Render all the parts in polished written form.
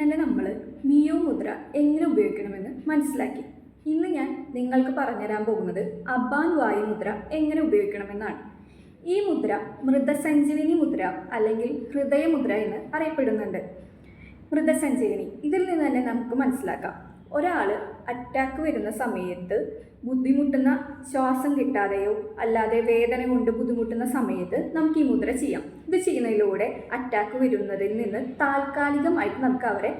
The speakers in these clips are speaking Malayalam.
ഇന്നലെ നമ്മൾ മിയോ മുദ്ര എങ്ങനെ ഉപയോഗിക്കണമെന്ന് മനസ്സിലാക്കി. ഇന്ന് ഞാൻ നിങ്ങൾക്ക് പറഞ്ഞുതരാൻ പോകുന്നത് അബാൻ വായു മുദ്ര എങ്ങനെ ഉപയോഗിക്കണമെന്നാണ്. ഈ മുദ്ര മൃതസഞ്ജീവനി മുദ്ര അല്ലെങ്കിൽ ഹൃദയമുദ്ര എന്ന് അറിയപ്പെടുന്നുണ്ട്. മൃതസഞ്ജീവനി ഇതിൽ നിന്ന് തന്നെ നമുക്ക് മനസ്സിലാക്കാം. ഒരാൾ അറ്റാക്ക് വരുന്ന സമയത്ത് ബുദ്ധിമുട്ടുന്ന, ശ്വാസം കിട്ടാതെയോ അല്ലാതെ വേദന കൊണ്ട് ബുദ്ധിമുട്ടുന്ന സമയത്ത് നമുക്ക് ഈ മുദ്ര ചെയ്യാം. ഇത് ചെയ്യുന്നതിലൂടെ അറ്റാക്ക് വരുന്നതിൽ നിന്ന് താൽക്കാലികമായിട്ട് നമുക്ക് അവരെ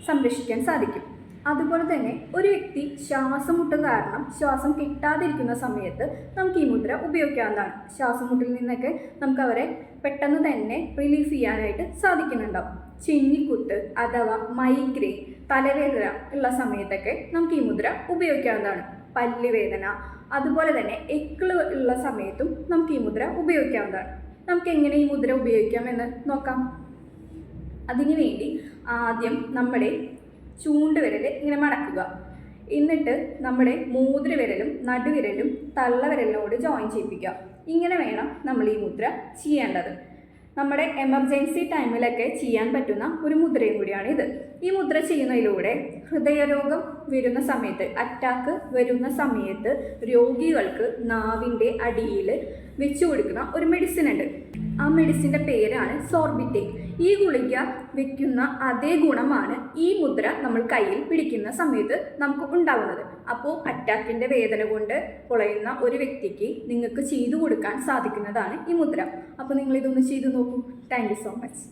സംരക്ഷിക്കാൻ സാധിക്കും. അതുപോലെ തന്നെ ഒരു വ്യക്തി ശ്വാസം മുട്ട് കാരണം ശ്വാസം കിട്ടാതിരിക്കുന്ന സമയത്ത് നമുക്ക് ഈ മുദ്ര ഉപയോഗിക്കാവുന്നതാണ്. ശ്വാസം മുട്ടിൽ നിന്നൊക്കെ നമുക്ക് അവരെ പെട്ടെന്ന് തന്നെ റിലീഫ് ചെയ്യാനായിട്ട് സാധിക്കുന്നുണ്ടാവും. ചിന്നിക്കുത്ത് അഥവാ മൈഗ്രെയിൻ, തലവേദന ഉള്ള സമയത്തൊക്കെ നമുക്ക് ഈ മുദ്ര ഉപയോഗിക്കാവുന്നതാണ്. പല്ലുവേദന അതുപോലെ തന്നെ എക്കിള് ഉള്ള സമയത്തും നമുക്ക് ഈ മുദ്ര ഉപയോഗിക്കാവുന്നതാണ്. നമുക്ക് എങ്ങനെ ഈ മുദ്ര ഉപയോഗിക്കാമെന്ന് നോക്കാം. അതിനു വേണ്ടി ആദ്യം നമ്മുടെ ചൂണ്ടുവിരൽ ഇങ്ങനെ മടക്കുക. എന്നിട്ട് നമ്മുടെ മൂതിരവിരലും നടുവിരലും തള്ളവിരലിനോട് ജോയിൻ ചെയ്യിപ്പിക്കുക. ഇങ്ങനെ വേണം നമ്മൾ ഈ മുദ്ര ചെയ്യേണ്ടത്. നമ്മുടെ എമർജൻസി ടൈമിലൊക്കെ ചെയ്യാൻ പറ്റുന്ന ഒരു മുദ്രയും കൂടിയാണ് ഇത്. ഈ മുദ്ര ചെയ്യുന്നതിലൂടെ ഹൃദയരോഗം വരുന്ന സമയത്ത്, അറ്റാക്ക് വരുന്ന സമയത്ത് രോഗികൾക്ക് നാവിൻ്റെ അടിയിൽ വെച്ചു കൊടുക്കുന്ന ഒരു മെഡിസിൻ ഉണ്ട്. ആ മെഡിസിൻ്റെ പേരാണ് സോർബിറ്റേറ്റ്. ഈ ഗുളിക വെക്കുന്ന അതേ ഗുണമാണ് ഈ മുദ്ര നമ്മൾ കയ്യിൽ പിടിക്കുന്ന സമയത്ത് നമുക്ക് ഉണ്ടാവുന്നത്. അപ്പോൾ അറ്റാക്കിൻ്റെ വേദന കൊണ്ട് പൊളയുന്ന ഒരു വ്യക്തിക്ക് നിങ്ങൾക്ക് ചെയ്തു കൊടുക്കാൻ സാധിക്കുന്നതാണ് ഈ മുദ്ര. അപ്പോൾ നിങ്ങളിതൊന്ന് ചെയ്തു നോക്കൂ. Thank you so much.